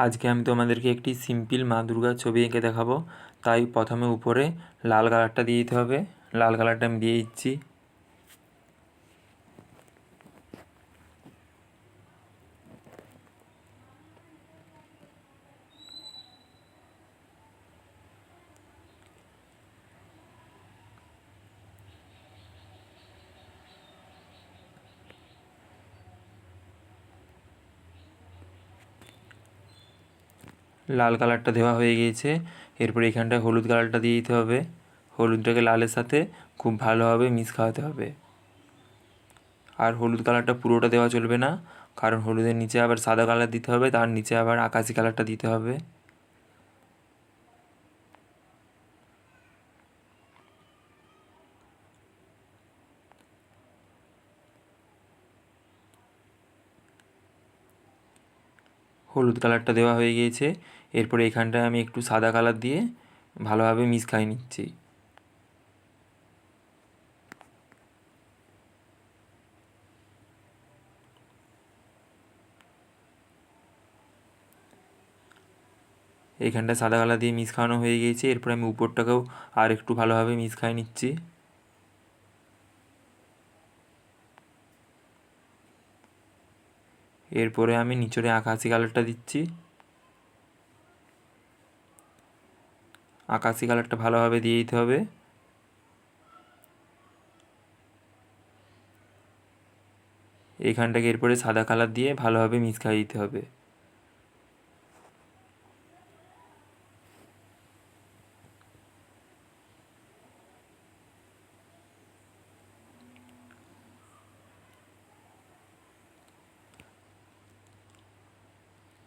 আজকে আমি তোমাদেরকে একটি সিম্পল মা দুর্গার ছবি এঁকে দেখাবো। তাই প্রথমে উপরে লাল কালারটা দিয়ে দিতে হবে। লাল কালারটা আমি দিয়ে দিচ্ছি। লাল কালারটা দেওয়া হয়ে গিয়েছে। এরপরে এখানটায় হলুদ কালারটা দিয়ে দিতে হবে। হলুদটাকে লালের সাথে খুব ভালোভাবে মিক্স খাওয়াতে হবে। আর হলুদ কালারটা পুরোটা দেওয়া চলবে না, কারণ হলুদের নিচে আবার সাদা কালার দিতে হবে, তার নিচে আবার আকাশি কালারটা দিতে হবে। হলুদ কালারটা দেওয়া হয়ে গিয়েছে। এরপরে এখানটায় আমি একটু সাদা কালার দিয়ে ভালোভাবে মিক্স খাইয়ে নিচ্ছি। এইখানটা সাদা কালার দিয়ে মিক্স খাওয়ানো হয়ে গিয়েছে। এরপরে আমি উপরটাকেও আর একটু ভালোভাবে মিক্স খাইয়ে নিচ্ছি। এরপরে আমি নিচরে আকাশি কালারটা দিচ্ছি। আকাশি কালারটা ভালোভাবে দিয়ে দিতে হবে। এখানটাকে এরপরে সাদা কালার দিয়ে ভালোভাবে মিক্স খাইয়ে দিতে হবে।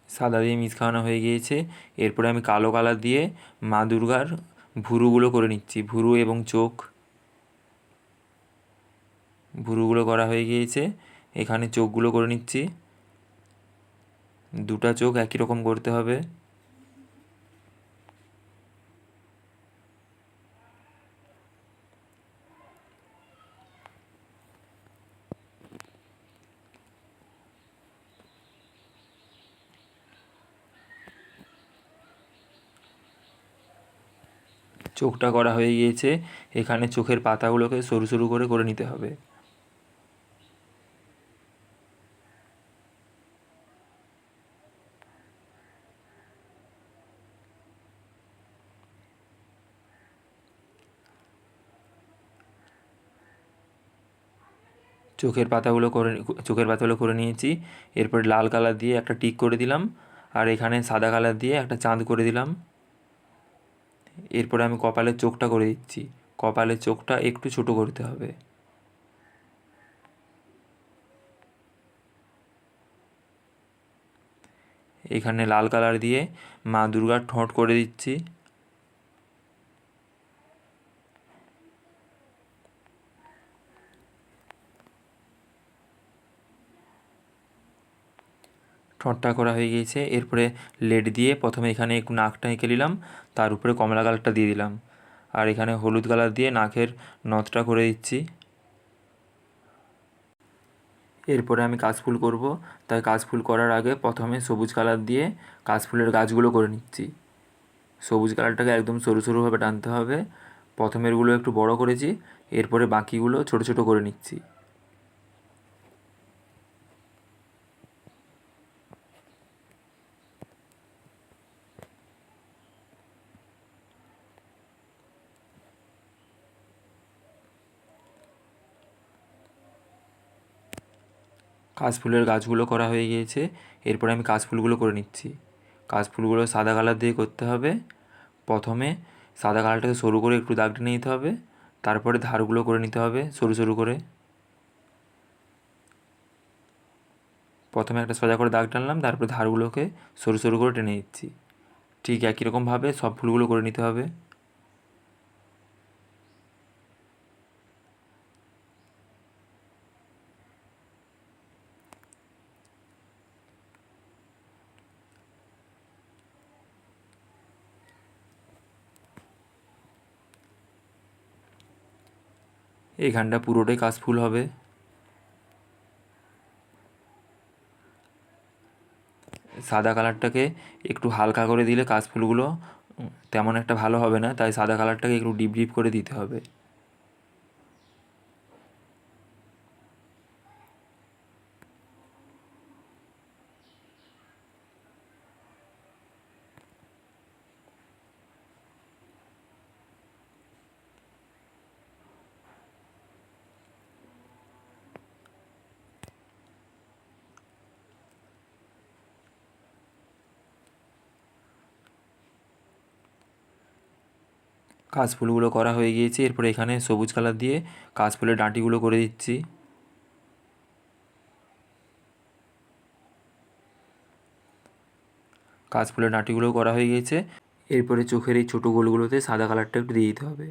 সাদা দিয়ে মিক্স খাওয়ানো হয়ে গিয়েছে। এরপরে আমি কালো কালার দিয়ে মা দুর্গার ভুরুগুলো করে নিচ্ছি। ভুরু এবং চোখ, ভুরুগুলো করা হয়ে গিয়েছে। এখানে চোখগুলো করে নিচ্ছি। দুটা চোখ একই রকম করতে হবে। চোখটা করা হয়ে গিয়েছে। এখানে চোখের পাতাগুলোকে সরু সরু করে করে নিতে হবে। চোখের পাতাগুলো করে নিয়েছি। এরপরে লাল কালার দিয়ে একটা টিক করে দিলাম, আর এখানে সাদা কালার দিয়ে একটা চাঁদ করে দিলাম। এরপরে আমি কপালের চোখটা করে দিচ্ছি। কপালের চোখটা একটু ছোট করতে হবে। এখানে লাল কালার দিয়ে মা দুর্গার ঠোঁট করে দিচ্ছি। ঠোঁটটা করা হয়ে গিয়েছে। এরপরে লেড দিয়ে প্রথমে এখানে একটু নাকটা এঁকে নিলাম, তার উপরে কমলা কালারটা দিয়ে দিলাম, আর এখানে হলুদ কালার দিয়ে নাকের নথটা করে দিচ্ছি। এরপরে আমি কাশফুল করব, তাই কাশফুল করার আগে প্রথমে সবুজ কালার দিয়ে কাশফুলের গাছগুলো করে নিচ্ছি। সবুজ কালারটাকে একদম সরু সরুভাবে টানতে হবে। প্রথমেরগুলো একটু বড় করেছি, এরপরে বাকিগুলো ছোট ছোট করে নিচ্ছি। কাশফুলের গাছগুলো করা হয়ে গিয়েছে। এরপরে আমি কাশফুলগুলো করে নিচ্ছি। কাশফুলগুলো সাদা কালার দিয়ে করতে হবে। প্রথমে সাদা কালারটাকে সরু করে একটু দাগ টেনে নিতে হবে, তারপরে ধারগুলো করে নিতে হবে সরু সরু করে। প্রথমে একটা সোজা করে দাগ টানলাম, তারপরে ধারগুলোকে সরু সরু করে টেনে দিচ্ছি। ঠিক একই রকমভাবে সব ফুলগুলো করে নিতে হবে। এইখানটা পুরোটাই কাশফুল হবে। সাদা কালারটাকে একটু হালকা করে দিলে কাশফুলগুলো তেমন একটা ভালো হবে না, তাই সাদা কালারটাকে একটু ডিপ ডিপ করে দিতে হবে। কাশফুলগুলো করা হয়ে গিয়েছে। এরপরে এখানে সবুজ কালার দিয়ে কাশফুলের ডাঁটিগুলো করে দিচ্ছি। কাশফুলের ডাঁটিগুলো করা হয়ে গিয়েছে। এরপরে চোখের এই ছোটো গোলগুলোতে সাদা কালারটা একটু দিয়ে দিতে হবে।